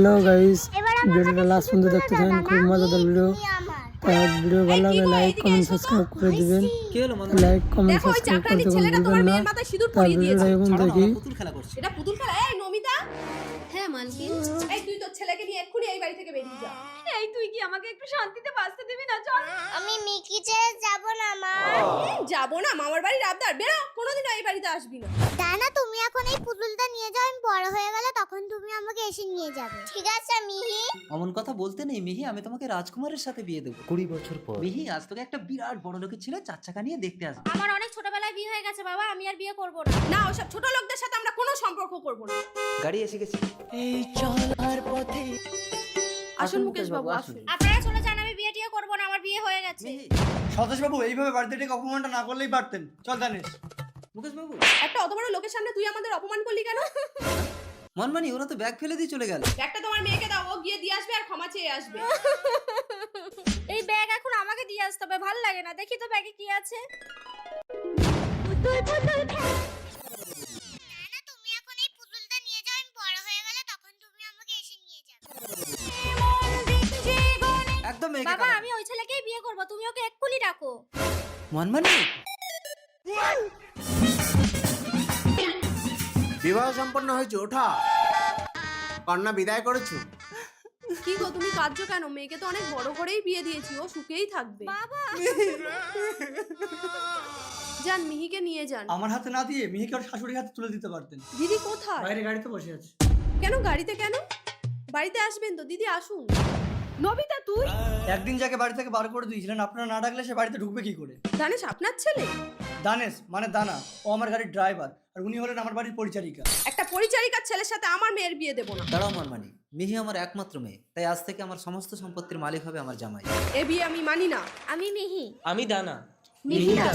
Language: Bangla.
হ্যালো গাইস, ভিডিওটা লাস্ট পর্যন্ত দেখতে থাকুন, খুব মজাদার ভিডিও। ভিডিও ভালো লাগলে লাইক কমেন্ট সাবস্ক্রাইব করে দিবেন। লাইক কমেন্ট সাবস্ক্রাইব করতে ভুলবেন না। ভিডিওটা এখন দেখি। এটা পুতুল খেলা। এই নমিতা, হ্যাঁ মালকিন, এই তুই তোর ছেলেকে নিয়ে এক্ষুনি এই বাড়ি থেকে বেরিয়ে যা। এই তুই কি আমাকে একটু শান্তিতে বাঁচতে দিবি না? চল। আমি মিকি ছেড়ে যাব না মা। যাবো না, মামার বাড়ির আবদার। বেরো, কোনোদিনও এই বাড়িতে আসবি না। দানা, তুমি এখন এই পুতুলটা নিয়ে যাও, আমি বড় হয়ে গেলে তখন তুমি আমাকে এসে নিয়ে যাবে, ঠিক আছে মিহি? অমন কথা বলতে নেই মিহি, আমি তোমাকে রাজকুমারের সাথে বিয়ে দেবো 20 বছর পর। মিহি, আজ তোকে একটা বিরাট বড় লোকের ছেলে 4 চাকা নিয়ে দেখতে আসবে। আমার অনেক ছোটবেলায় বিয়ে হয়ে গেছে বাবা, আমি আর বিয়ে করব না। না, ওসব ছোট লোকদের সাথে আমরা কোনো সম্পর্ক করব না। গাড়ি এসে গেছে। আসুন মুকেশ বাবু, আসুন। আপনারা চলে যান, আমি বিয়ে টিয়ে করব না, আমার বিয়ে হয়ে গেছে। মিহি, সতেশ বাবু, এইভাবে বাড়িতে ডেকে অপমানটা না করলেই পারতেন। চল জানিস মুকেশ বাবু। একটা অত বড় লোকের সামনে তুই আমাদের অপমান করলি কেন? মনমানি, ওরা তো ব্যাগ ফেলে দিয়ে চলে গেল। ব্যাগটা তোমার মেয়েকে দাও, ও গিয়ে দিয়ে আসবে আর ক্ষমা চেয়ে আসবে। এই ব্যাগ এখন আমাকে দিয়ে আসতে হবে, ভালো লাগে না। দেখি তো ব্যাগে কি আছে। না, তুমি এখন এই পুতুলটা নিয়ে যাও, আমি বড় হয়ে গেলে তখন তুমি আমাকে এসে নিয়ে যাবে। একদম মেয়েকে বাবা, কাঁদাবে। আমি ওই ছেলেকেই বিয়ে করব, তুমি ওকে এক্ষুনি ডাকো। মনমানি, বিবাহ সম্পন্ন হয়েছে, ওঠা কন্যা বিদায় করেছো। কি গো, তুমি কাঁদছো কেন? মেয়েকে তো অনেক বড় করেই বিয়ে দিয়েছি, ও সুখেই থাকবে। বাবা, যান, মিহিকে নিয়ে যান। আমার হাতে না দিয়ে মিহিকে ওর শাশুড়ির হাতে তুলে দিতে পারতেন। দিদি কোথায়? বাইরে গাড়িতে বসে আছে। কেন গাড়িতে কেন? বাড়িতে আসবেন তো, দিদি আসুন। নবিতা তুই? একদিন যাকে বাড়ি থেকে বার করে দিয়েছিলেন, আপনারা না ডাকলে সে বাড়িতে ঢুকবে কি করে? দানেশ আপনার ছেলে? দানেশ মানে দানা, ও আমার গাড়ির ড্রাইভার, আর উনি হলেন আমার বাড়ির পরিচারিকা। একটা পরিচারিকার ছেলের সাথে আমার মেয়ের বিয়ে দেবো না। দাঁড়াও মনমানি, মিহি আমার একমাত্র মেয়ে, তাই আজ থেকে আমার সমস্ত সম্পত্তির মালিক হবে আমার জামাই। এ বিয়ে আমি মানি না। আমি মিহি। আমি দানা। মিহি না।